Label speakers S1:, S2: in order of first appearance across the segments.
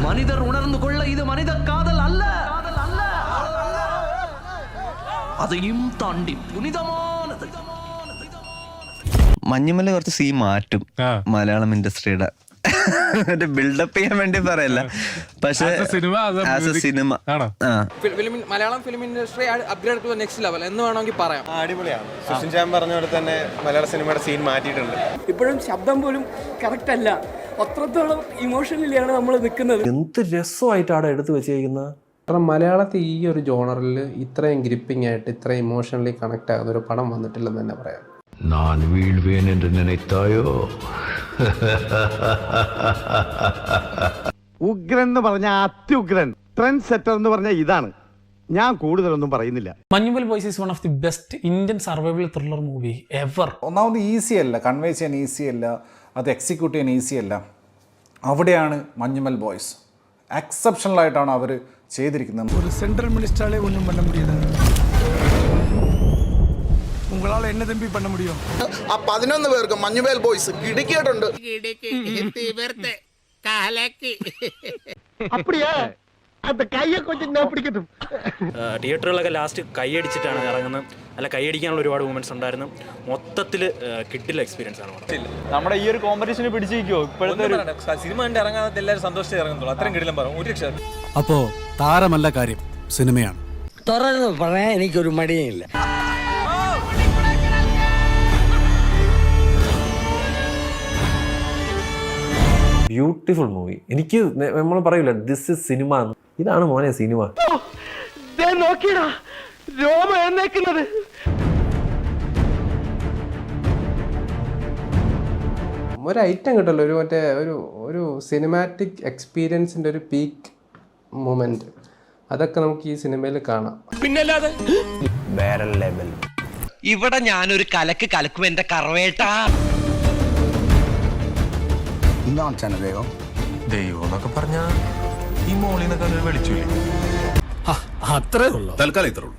S1: മനിതർ ഉണർന്നുകൊള്ള ഇത് മനിത കാതൽ അല്ല, അതെയും താണ്ടി പുനിതമാനത്.
S2: മഞ്ഞുമല കുറച്ച് സീൻ മാറ്റും മലയാളം ഇൻഡസ്ട്രിയുടെ ബിൽഡപ്പ് ചെയ്യാൻ വേണ്ടി പറയല്ല, പക്ഷേ cinema
S3: Malayalam film industry upgrade to next level എന്ന് വേണമെങ്കിൽ പറയാം.
S4: അടിപൊളിയാണ്. സുഷിൻ ചാൻ പറഞ്ഞ പോലെ തന്നെ മലയാള സിനിമയുടെ സീൻ മാറ്റിയിട്ടുണ്ട്.
S5: ഇപ്പോഴും ശബ്ദം പോലും കറക്റ്റ് അല്ല, അത്രത്തോളം ഇമോഷണലിയാണ് നമ്മൾ നിൽക്കുന്നത്.
S6: എന്ത് രസമായിട്ടാണ് എടുത്തു വെച്ചിരിക്കുന്നത്.
S7: കാരണം മലയാളത്തിൽ ഈ ഒരു ജോണറിൽ ഇത്രയും ഗ്രിപ്പിംഗ് ആയിട്ട് ഇത്രയും ഇമോഷണലി കണക്ട് ആകുന്ന ഒരു പടം വന്നിട്ടില്ലെന്ന് തന്നെ പറയാം.
S8: ഞാൻ വീഴ്വേൻ എന്ന് നിனைத்தாயோ?
S9: ഉഗ്രൻ എന്ന് പറഞ്ഞ അത്യുഗ്രൻ, ട്രെൻഡ് സെറ്റർ എന്ന് പറഞ്ഞ ഇതാണ്. ഞാൻ കൂടുതലൊന്നും പറയുന്നില്ല.
S10: Manjummel boys is one of the best Indian survival thriller movie ever.
S11: ഒന്നാമത് ഈസി അല്ല, കൺവേ ചെയ്യാൻ ഈസി അല്ല, അത് എക്സിക്യൂട്ട് ചെയ്യാൻ ഈസി അല്ല. അവിടെയാണ് മഞ്ഞുമൽ ബോയ്സ് എക്സെപ്ഷണലായിട്ടാണ് അവർ ചെയ്തിരിക്കുന്നത്.
S9: ഒരു സെൻട്രൽ മിനിസ്റ്ററാലെ ഒന്നും പണ്ണ മുടിയത, ഉങ്ങളാൽ എന്നെ തമ്പി പണ്ണ മുടിയോ?
S11: ആ 11 പേർക്ക് മഞ്ഞുമൽ ബോയ്സ് കിടക്കിയിട്ടുണ്ട്.
S3: തിയേറ്ററുകളൊക്കെ ലാസ്റ്റ് കൈയടിച്ചിട്ടാണ് ഇറങ്ങുന്നത്. അല്ല, കൈയടിക്കാനുള്ള ഒരുപാട് മൂമെന്റ്സ് ഉണ്ടായിരുന്നു. മൊത്തത്തിൽ കിട്ടില്ല എക്സ്പീരിയൻസ് ആണ്.
S4: നമ്മുടെ ഈ ഒരു കോമ്പറ്റീഷന് പിടിച്ചിരിക്കുമോ? ഇപ്പോഴത്തെ സിനിമ കണ്ട് ഇറങ്ങാത്ത എല്ലാവരും സന്തോഷിച്ച് ഇറങ്ങുന്നുള്ളൂ. അത്രയും കിടിലം പറയും ഒരു രക്ഷ.
S9: അപ്പോ താരമല്ല കാര്യം, സിനിമയാണ്.
S5: തുറന്ന് പറയാൻ എനിക്കൊരു മടിയില്ല.
S6: Beautiful movie. എനിക്ക് നമ്മൾ പറയൂല ദിസ് ഇസ് സിനിമ, ഇതാണ് മോനെ സിനിമ.
S5: നോക്കിയടാ രോമ എന്നേക്കുന്നത്.
S7: ഒരു ഐറ്റം കിട്ടല്ലോ, ഒരു മറ്റേ ഒരു സിനിമാറ്റിക് എക്സ്പീരിയൻസിൻ്റെ ഒരു പീക്ക് മൊമെന്റ്, അതൊക്കെ നമുക്ക് ഈ സിനിമയിൽ കാണാം.
S5: പിന്നല്ലാതെ
S2: വേറെ ലെവൽ.
S1: ഇവിടെ ഞാനൊരു കലക്കും എന്റെ കറവേട്ടാ.
S8: ദൈവം എന്നൊക്കെ പറഞ്ഞ ഈ മോളിന്നൊക്കെ വിളിച്ചില്ലേ?
S9: അത്രേ ഉള്ളൂ.
S8: തൽക്കാലം ഇത്രേ ഉള്ളൂ.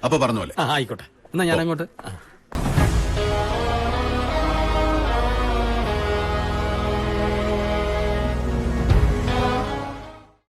S8: അപ്പൊ പറഞ്ഞ പോലെ
S5: ആയിക്കോട്ടെ, എന്നാ ഞാൻ അങ്ങോട്ട്